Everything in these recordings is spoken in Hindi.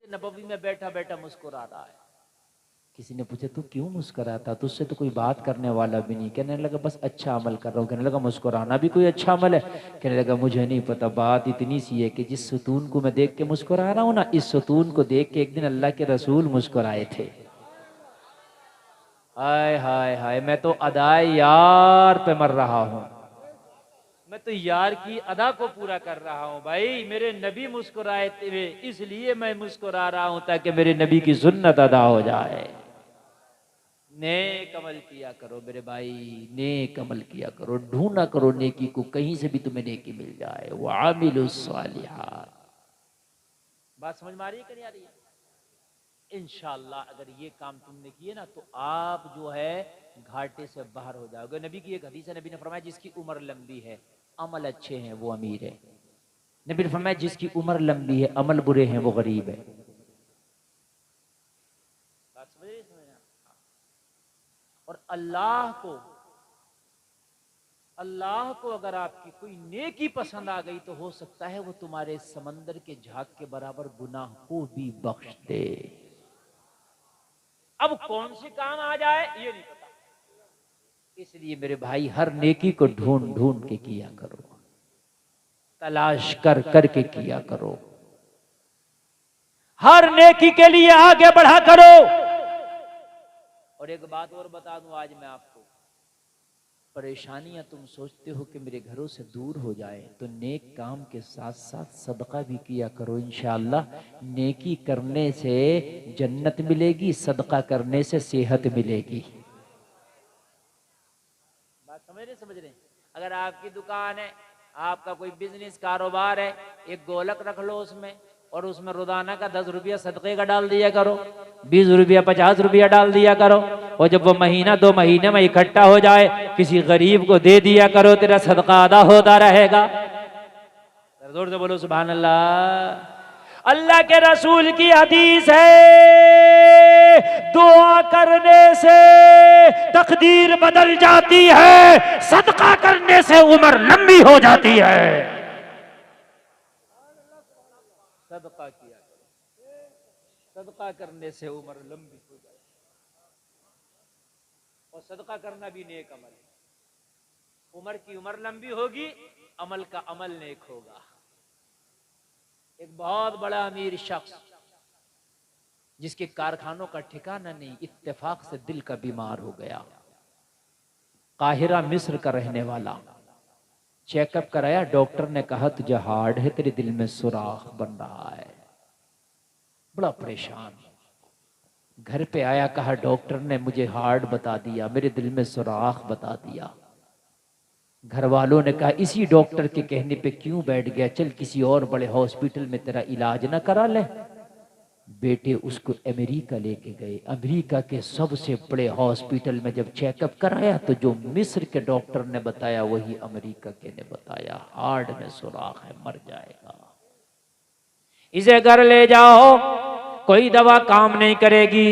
नबवी में बैठा बैठा मुस्कुरा रहा है। किसी ने पूछा तू क्यों मुस्कुराता, तुझसे तो कोई बात करने वाला भी नहीं। कहने लगा बस अच्छा अमल कर रहा हूँ। कहने लगा मुस्कुराना भी कोई अच्छा अमल है? कहने लगा मुझे नहीं पता, बात इतनी सी है कि जिस सुतून को मैं देख के मुस्कुरा रहा हूँ ना, इस सुतून को देख के एक दिन अल्लाह के रसूल मुस्कुराए थे। हाय हाय हाय, मैं तो अदाए यार पे मर रहा हूँ, मैं तो यार की अदा को पूरा कर रहा हूँ। भाई मेरे नबी मुस्कुराए थे, इसलिए मैं मुस्कुरा रहा हूँ ताकि मेरे नबी की सुन्नत अदा हो जाए। नेक अमल किया करो मेरे भाई, नेक अमल किया करो, ढूंढा करो नेकी को, कहीं से भी तुम्हें नेकी मिल जाए। वो आमिलुस सालिहात। बात समझ में आ रही है कि नहीं आ रही है? इंशाअल्लाह अगर ये काम तुमने किए ना तो आप जो है घाटे से बाहर हो जाओगे। नबी की एक हदीस है, नबी ने फरमाया जिसकी उम्र लंबी है अमल अच्छे हैं वो अमीर है। नबी ने फरमाया जिसकी उम्र लंबी है अमल बुरे हैं वो गरीब है। बात समझ रहे हैं? और अल्लाह को अगर आपकी कोई नेकी पसंद आ गई तो हो सकता है वो तुम्हारे समंदर के झाग के बराबर गुनाह को भी बख्श दे। अब कौन सी काम आ जाए ये नहीं पता, इसलिए मेरे भाई हर नेकी को ढूंढ ढूंढ के किया करो, तलाश कर करके किया करो, हर नेकी के लिए आगे बढ़ा करो। और एक बात और बता दूं आज मैं आपको, परेशानियां तुम सोचते हो कि मेरे घरों से दूर हो जाए तो नेक काम के साथ साथ सदका भी किया करो। इंशाअल्लाह नेकी करने से जन्नत मिलेगी, सदका करने से सेहत मिलेगी। बात समझ रहे? अगर आपकी दुकान है, आपका कोई बिजनेस कारोबार है, एक गोलक रख लो उसमें, और उसमें रोजाना का 10 रुपया सदक़े का डाल दिया करो, 20 रुपया 50 रुपया डाल दिया करो, और जब वो महीना 2 महीने में इकट्ठा हो जाए किसी गरीब को दे दिया करो, तेरा सदका अदा होता रहेगा। जोर से बोलो सुभान अल्लाह। अल्लाह के रसूल की हदीस है, दुआ करने से तकदीर बदल जाती है, सदका करने से उम्र लंबी हो जाती है। सदका किया करो, सदका करने से उम्र लंबी हो जाती है। और सदका करना भी नेक अमल है। उम्र की उम्र लंबी होगी, अमल का अमल नेक होगा। एक बहुत बड़ा अमीर शख्स जिसके कारखानों का ठिकाना नहीं, इत्तेफाक से दिल का बीमार हो गया। काहिरा मिस्र का रहने वाला, चेकअप कराया, डॉक्टर ने कहा तुझे हार्ट है, तेरे दिल में सुराख बन रहा है। बड़ा परेशान, घर पे आया, कहा डॉक्टर ने मुझे हार्ट बता दिया, मेरे दिल में सुराख बता दिया। घर वालों ने कहा इसी डॉक्टर के कहने पे क्यों बैठ गया, चल किसी और बड़े हॉस्पिटल में तेरा इलाज ना करा ले। बेटे उसको अमेरिका लेके गए। अमेरिका के सबसे बड़े हॉस्पिटल में जब चेकअप कराया तो जो मिस्र के डॉक्टर ने बताया वही अमेरिका के ने बताया, हार्ट में सुराख है, मर जाएगा, इसे घर ले जाओ, कोई दवा काम नहीं करेगी,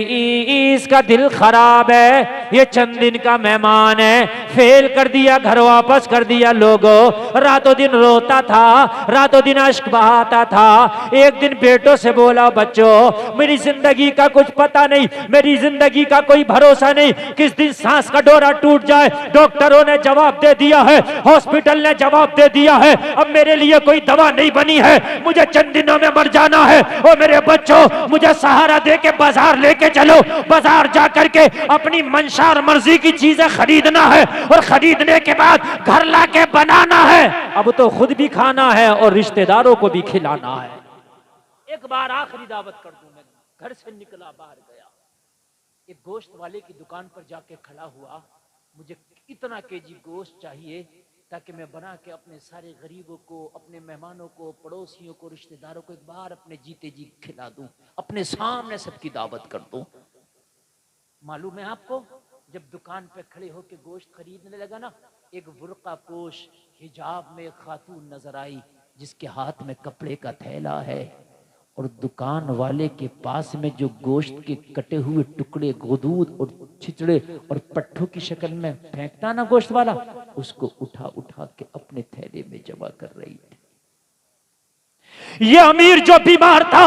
इसका दिल खराब है, ये चंद दिन का मेहमान है, फेल कर दिया, घर वापस कर दिया। लोगों रातों दिन रोता था, रातों दिन अश्क बहाता था। एक दिन बेटों से बोला बच्चों मेरी जिंदगी का कुछ पता नहीं, मेरी जिंदगी का कोई भरोसा नहीं, किस दिन सांस का डोरा टूट जाए। डॉक्टरों ने जवाब दे दिया है, हॉस्पिटल ने जवाब दे दिया है, अब मेरे लिए कोई दवा नहीं बनी है, मुझे चंद दिनों में मर जाना है। और मेरे बच्चों मुझे सहारा दे के बाजार लेके चलो, बाजार जा करके अपनी मंशा और मर्जी की चीजें खरीदना है, और खरीदने के बाद घर लाके बनाना है। अब तो खुद भी खाना है और रिश्तेदारों को भी खिलाना है। एक बार आखिरी दावत कर दूं, मैं घर से निकला, बाहर गया, एक गोश्त वाले की दुकान पर जाके खड़ा हुआ, मुझे इतना केजी गोश्त चाहिए ताकि मैं बना के अपने सारे गरीबों को, अपने मेहमानों को, पड़ोसियों को, रिश्तेदारों को एक बार अपने जीते जी खिला दूं, अपने सामने सबकी दावत कर दूं। मालूम है आपको, जब दुकान पे खड़े होके गोश्त खरीदने लगा ना, एक बुर्का पोश हिजाब में खातून नजर आई जिसके हाथ में कपड़े का थैला है, और दुकान वाले के पास में जो गोश्त के कटे हुए टुकड़े, गोदूद और छिचड़े और पट्ठों की शक्ल में फेंकता ना गोश्त वाला, उसको उठा उठा के अपने थैले में जमा कर रही थी। ये अमीर जो बीमार था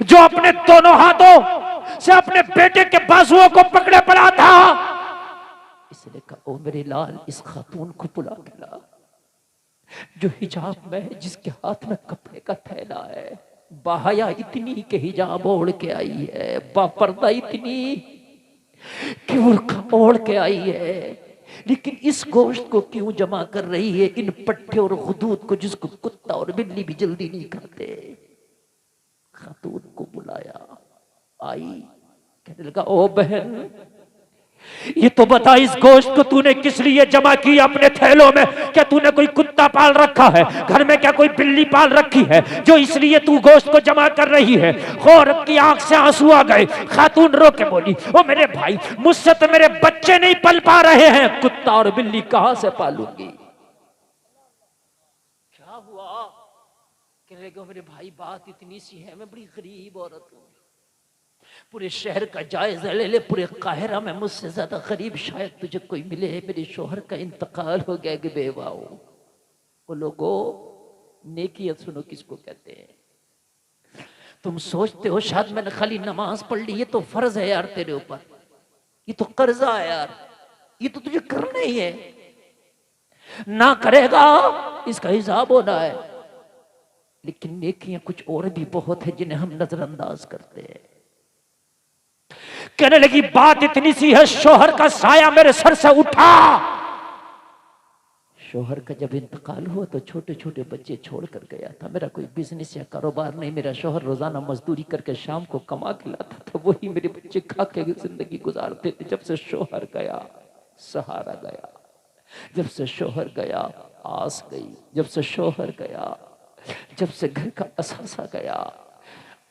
जो अपने दोनों हाथों से अपने बेटे के बाजुओं को पकड़े पड़ा था। इसने कहा, ओ मेरे लाल, इस खातून को बुला के ला जो हिजाब में है, जिसके हाथ में कपड़े का थैला है। बाहया इतनी के हिजाब ओढ़ के आई है, बापर्दा इतनी कि बुर्का ओढ़ के आई है, लेकिन इस गोश्त को क्यों जमा कर रही है, इन पट्टे और खुदूद को, जिसको कुत्ता और बिल्ली भी जल्दी नहीं खाते। खातून को बुलाया, आई, कहने लगा, ओ बहन, ये तो बता, इस गोश्त को तूने किस लिए जमा किया अपने थैलों में? क्या तूने कोई कुत्ता पाल रखा है घर में? क्या कोई बिल्ली पाल रखी है जो इसलिए तू गोश्त को जमा कर रही है? औरत की आंख से आंसू आ गए। खातून रो के बोली, ओ मेरे भाई, मुझसे तो मेरे बच्चे नहीं पल पा रहे हैं, कुत्ता और बिल्ली कहां से पालूंगी? क्या हुआ? कहने लगे, मेरे भाई, बात इतनी सी है, मैं बड़ी गरीब औरत हूं, पूरे शहर का जायजा ले ले, पूरे काहिरा में मुझसे ज्यादा गरीब शायद तुझे कोई मिले। मेरे शोहर का इंतकाल हो गया कि बेवा हो। वो लोगों, नेकियत सुनो किसको कहते हैं। तुम सोचते हो शायद मैंने खाली नमाज पढ़ ली, ये तो फर्ज है यार तेरे ऊपर, ये तो कर्जा है यार, ये तो तुझे करना ही है, ना करेगा इसका हिसाब होना है। लेकिन नेकियां कुछ और भी बहुत है जिन्हें हम नजरअंदाज करते हैं। कहने लगी, बात इतनी सी है, शोहर का साया मेरे सर से उठा। शोहर का जब इंतकाल हुआ तो छोटे छोटे बच्चे छोड़ कर गया था। मेरा कोई बिजनेस या कारोबार नहीं, मेरा शोहर रोजाना मजदूरी करके शाम को कमा के लाता था, वही मेरे बच्चे खा के जिंदगी गुजारते थे। जब से शोहर गया, सहारा गया, जब से शोहर गया, आस गई, जब से शोहर गया, जब से घर का असासा गया।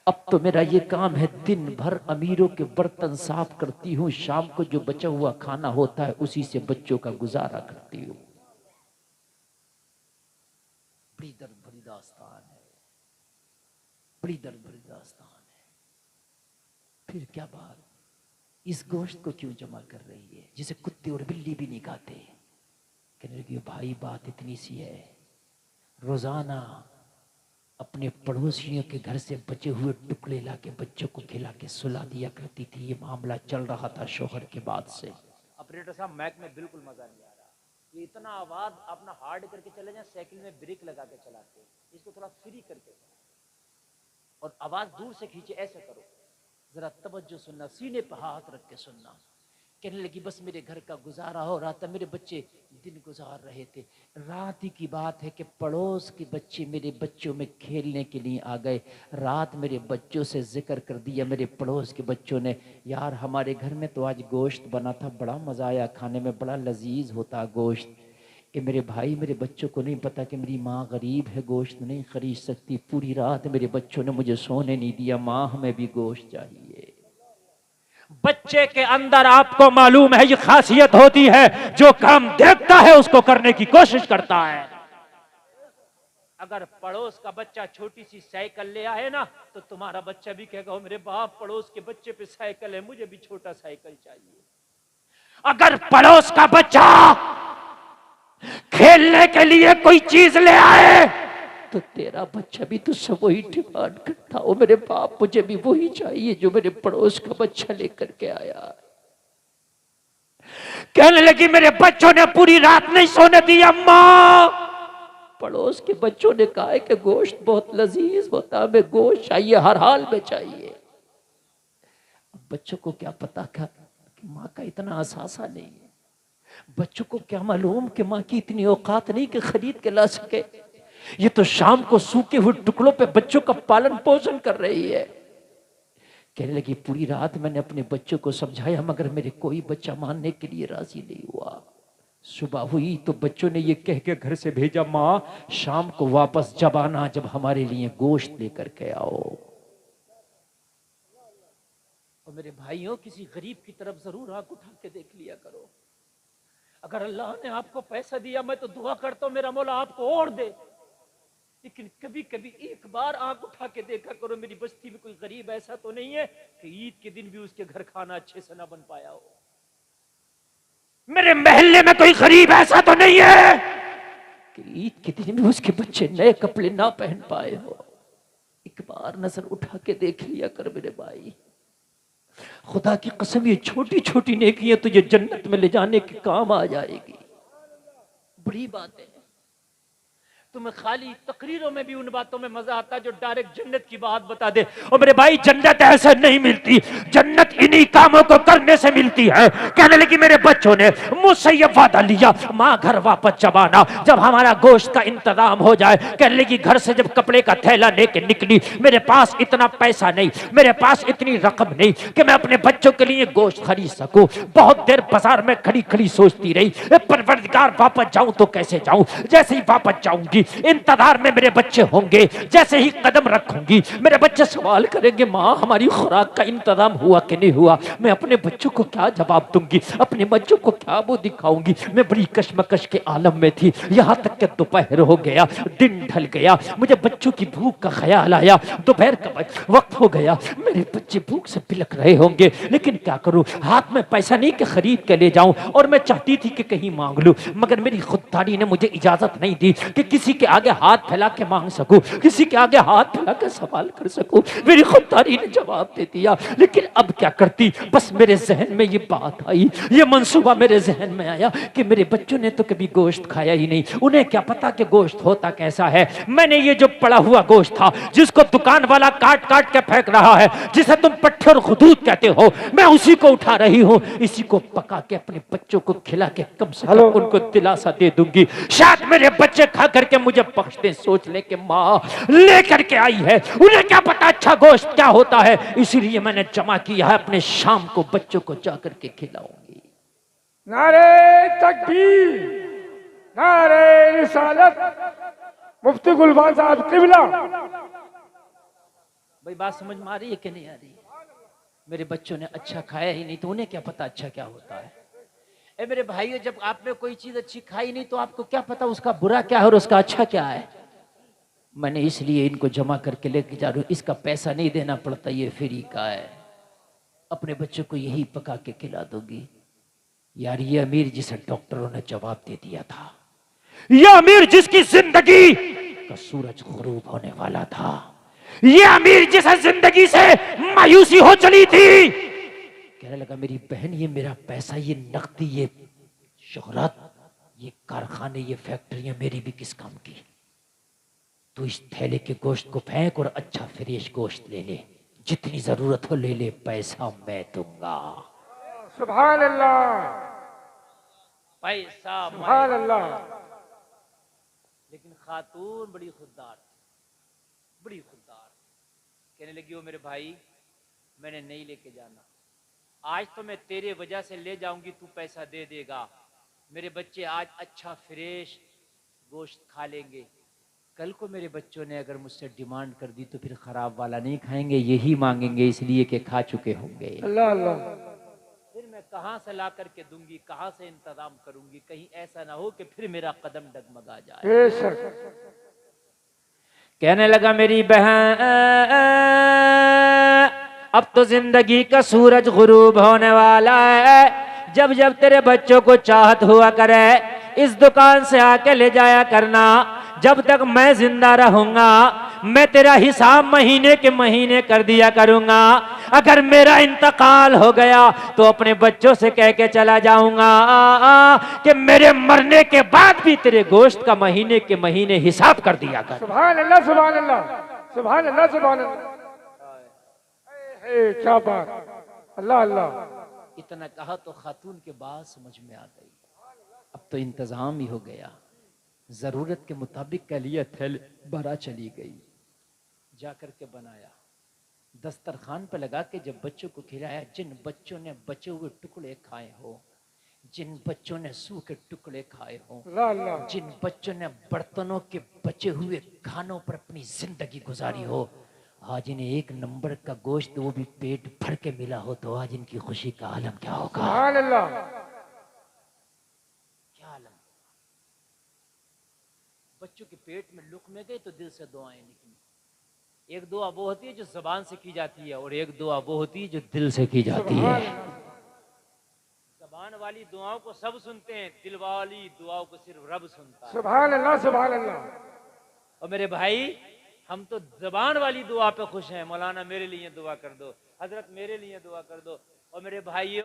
अब तो मेरा ये काम है, दिन भर अमीरों के बर्तन साफ करती हूँ, शाम को जो बचा हुआ खाना होता है उसी से बच्चों का गुजारा करती हूँ। बड़ी दर्द भरी दास्तान है, बड़ी दर्द भरी दास्तान है। फिर क्या बात, इस गोश्त को क्यों जमा कर रही है जिसे कुत्ते और बिल्ली भी नहीं खाते? कहने लगी, भाई बात इतनी सी है, रोजाना अपने पड़ोसियों के घर से बचे हुए टुकड़े लाके बच्चों को खिला के सुला दिया करती थी। ये मामला चल रहा था शोहर के बाद से। ऑपरेटर साहब, मैक में बिल्कुल मजा नहीं आ रहा, ये इतना आवाज अपना हार्ड करके चले जाए, साइकिल में ब्रेक लगा के चलाते, इसको थोड़ा फ्री करके और आवाज दूर से खींचे, ऐसे करो, जरा तवज्जो सुनना, सीने पर हाथ रख के सुनना। कहने लगी, बस मेरे घर का गुजारा हो रहा था, मेरे बच्चे दिन गुजार रहे थे। रात ही की बात है कि पड़ोस के बच्चे मेरे बच्चों में खेलने के लिए आ गए। रात मेरे बच्चों से जिक्र कर दिया मेरे पड़ोस के बच्चों ने, यार हमारे घर में तो आज गोश्त बना था, बड़ा मज़ा आया खाने में, बड़ा लजीज होता गोश्त। ये मेरे भाई, मेरे बच्चों को नहीं पता कि मेरी माँ गरीब है, गोश्त नहीं खरीद सकती। पूरी रात मेरे बच्चों ने मुझे सोने नहीं दिया, माँ हमें भी गोश्त चाहिए। बच्चे के अंदर आपको मालूम है ये खासियत होती है, जो काम देखता है उसको करने की कोशिश करता है। अगर पड़ोस का बच्चा छोटी सी साइकिल ले आए ना, तो तुम्हारा बच्चा भी कहेगा, ओ मेरे बाप, पड़ोस के बच्चे पे साइकिल है, मुझे भी छोटा साइकिल चाहिए। अगर पड़ोस का बच्चा खेलने के लिए कोई चीज ले आए, तो तेरा बच्चा भी तुझसे वही डिमांड करता, ओ मेरे बाप, मुझे भी वही चाहिए जो मेरे पड़ोस का बच्चा लेकर के आया। कहने लगी, मेरे बच्चों ने पूरी रात नहीं सोने दी अम्मा। पड़ोस के बच्चों ने कहा है कि गोश्त बहुत लजीज होता है, हमें गोश्त चाहिए, हर हाल में चाहिए। बच्चों को क्या पता कि माँ का इतना असासा नहीं है, बच्चों को क्या मालूम कि माँ की इतनी औकात नहीं कि खरीद के ला सके। ये तो शाम को सूखे हुए टुकड़ों पे बच्चों का पालन पोषण कर रही है। कहने लगी, पूरी रात मैंने अपने बच्चों को समझाया, मगर मेरे कोई बच्चा मानने के लिए राजी नहीं हुआ। सुबह हुई तो बच्चों ने ये कह के घर से भेजा, माँ शाम को वापस जब आना, जब हमारे लिए गोश्त लेकर के आओ। और मेरे भाइयों, किसी गरीब की तरफ जरूर आंख उठा के देख लिया करो। अगर अल्लाह ने आपको पैसा दिया, मैं तो दुआ करता हूं मेरा मौला आपको और दे, लेकिन कभी कभी एक बार आंख उठा के देखा करो, मेरी बस्ती में कोई गरीब ऐसा तो नहीं है कि ईद के दिन भी उसके घर खाना अच्छे से ना बन पाया हो। मेरे मोहल्ले में कोई गरीब ऐसा तो नहीं है कि ईद के दिन भी उसके बच्चे नए कपड़े ना पहन पाए हो। एक बार नजर उठा के देख लिया कर मेरे भाई, खुदा की कसम ये छोटी छोटी नेकियां तुझे जन्नत में ले जाने के काम आ जाएगी। बड़ी बात है। तुम्हें खाली तकरीरों में भी उन बातों में मजा आता है जो डायरेक्ट जन्नत की बात बता दे। और मेरे भाई जन्नत ऐसे नहीं मिलती, जन्नत इन्हीं कामों को करने से मिलती है। कहने लगी मेरे बच्चों ने मुझसे ये वादा लिया, माँ घर वापस जब आना, जब हमारा गोश्त का इंतजाम हो जाए। कहने लगी घर से जब कपड़े का थैला लेके निकली, मेरे पास इतना पैसा नहीं, मेरे पास इतनी रकम नहीं कि मैं अपने बच्चों के लिए गोश्त खरीद सकूं। बहुत देर बाजार में खड़ी खड़ी सोचती रही, परवरदिगार वापस जाऊं तो कैसे जाऊं। जैसे ही वापस जाऊंगी इंतजार में मेरे बच्चे होंगे, जैसे ही कदम रखूंगी मेरे बच्चे सवाल करेंगे माँ हमारी खुराक का इंतजाम हुआ कि नहीं हुआ। मैं अपने बच्चों को क्या जवाब दूंगी, अपने बच्चों को क्या वो दिखाऊंगी। मैं बड़ी कश्मकश के आलम में थी। यहाँ तक कि दोपहर हो गया, दिन ढल गया, मुझे बच्चों की भूख का ख्याल आया। दोपहर का वक्त हो गया, मेरे बच्चे भूख से पिलक रहे होंगे, लेकिन क्या करूं, हाथ में पैसा नहीं कि खरीद के ले जाऊं। और मैं चाहती थी कि कहीं मांग लूं, मगर मेरी खुददारी ने मुझे इजाजत नहीं दी कि किसी के आगे हाथ फैला के मांग सकूं, किसी के आगे हाथ फैला के सवाल कर सकूं। मेरी खुददारी ने जवाब दे दिया, लेकिन अब क्या करती। बस मेरे जहन में ये बात आई, ये मंसूबा मेरे जहन में आया कि मेरे बच्चों ने तो कभी गोश्त खाया ही नहीं, उन्हें क्या पता कि गोश्त होता कैसा है। मैंने ये जो पड़ा हुआ गोश्त था, जिसको दुकान वाला काट काट के फेंक रहा है, जिसे तुम पट्टे और खुदूद कहते हो, मैं उसी को उठा रही हूं। इसी को पका के अपने बच्चों को खिला के कम से कम उनको दिलासा दे दूंगी। शायद मेरे बच्चे खा करके मुझे बख्श दे। सोच ले कि माँ लेकर के आई है, उन्हें क्या पता अच्छा गोश्त क्या होता है। इसीलिए मैंने जमा किया है, अपने शाम को बच्चों को जाकर के खिलाऊंगी। नारे तकबीर, नारे रिसालत, मुफ्ती गुलबान साहब किबला। भाई बात समझ में आ रही है कि नहीं आ रही? मेरे बच्चों ने अच्छा खाया ही नहीं तो उन्हें क्या पता अच्छा क्या होता है। ए मेरे भाइयों, जब आपने कोई चीज अच्छी खाई नहीं तो आपको क्या पता उसका बुरा क्या है और उसका अच्छा क्या है। मैंने इसलिए इनको जमा करके लेके जा रहा हूं, इसका पैसा नहीं देना पड़ता, ये फ्री का है। अपने बच्चों को यही पका के खिला दूंगी। यार ये अमीर जिसे डॉक्टरों ने जवाब दे दिया था, ये अमीर जिसकी जिंदगी का सूरज गुरूब होने वाला था, ये अमीर जिसे जिंदगी से मायूसी हो चली थी, कहने लगा मेरी बहन ये मेरा पैसा, ये नकदी, ये शोहरत, ये कारखाने, ये फैक्ट्रियां मेरी भी किस काम की। तू इस थैले के गोश्त को फेंक और अच्छा फ्रेश गोश्त ले ले, जितनी जरूरत हो ले ले, पैसा मैं दूंगा। सुभान अल्लाह, पैसा सुभान अल्लाह। लेकिन खातून बड़ी खुददार, बड़ी खुददार, कहने लगी वो मेरे भाई मैंने नहीं लेके जाना, आज तो मैं तेरे वजह से ले जाऊंगी, तू पैसा दे देगा। मेरे बच्चे आज अच्छा फ्रेश गोश्त खा लेंगे, कल को मेरे बच्चों ने अगर मुझसे डिमांड कर दी तो फिर खराब वाला नहीं खाएंगे, यही मांगेंगे इसलिए कि खा चुके होंगे। अल्लाह अल्लाह। फिर मैं कहां से ला करके दूंगी, कहां से इंतजाम करूंगी, कहीं ऐसा ना हो कि फिर मेरा कदम डगमगा जाए। कहने लगा मेरी बहन अब तो जिंदगी का सूरज गुरूब होने वाला है, जब जब तेरे बच्चों को चाहत हुआ करे इस दुकान से आके ले जाया करना। जब तक मैं जिंदा रहूंगा मैं तेरा हिसाब महीने के महीने कर दिया करूंगा। अगर मेरा इंतकाल हो गया तो अपने बच्चों से कह के चला जाऊंगा कि मेरे मरने के बाद भी तेरे गोश्त का महीने के महीने हिसाब कर दिया कर। सुभान अल्लाह, सुभान अल्लाह, सुभान अल्लाह, सुभान अल्लाह। क्या बात, अल्लाह अल्लाह। इतना कहा तो खातून के बात समझ में आ गई, अब तो इंतजाम ही हो गया। जरूरत के मुताबिक कह लिया थैले भरा चली गई, जाकर के बनाया, दस्तरखान पे लगा के जब बच्चों को खिलाया, जिन बच्चों ने बचे हुए टुकड़े खाए हो, जिन बच्चों ने सूखे टुकड़े खाए हो, जिन बच्चों ने बर्तनों के बचे हुए खानों पर अपनी जिंदगी गुजारी हो, आज इन्हें एक नंबर का गोश्त वो भी पेट भर के मिला हो तो आज इनकी खुशी का आलम क्या होगा। सुभान अल्लाह। क्या आलम, बच्चों के पेट में लुक़मे गए तो दिल से दुआएं निकली। एक दुआ वो होती है जो जबान से की जाती है और एक दुआ वो होती है जो दिल से की जाती है। जबान वाली दुआओं को सब सुनते हैं, दिल वाली दुआओं को सिर्फ रब सुनता है। सुभान अल्लाह, सुभान अल्लाह। और मेरे भाई हम तो जबान वाली दुआ पे खुश हैं, मौलाना मेरे लिए दुआ कर दो, हजरत मेरे लिए दुआ कर दो। और मेरे भाइयों,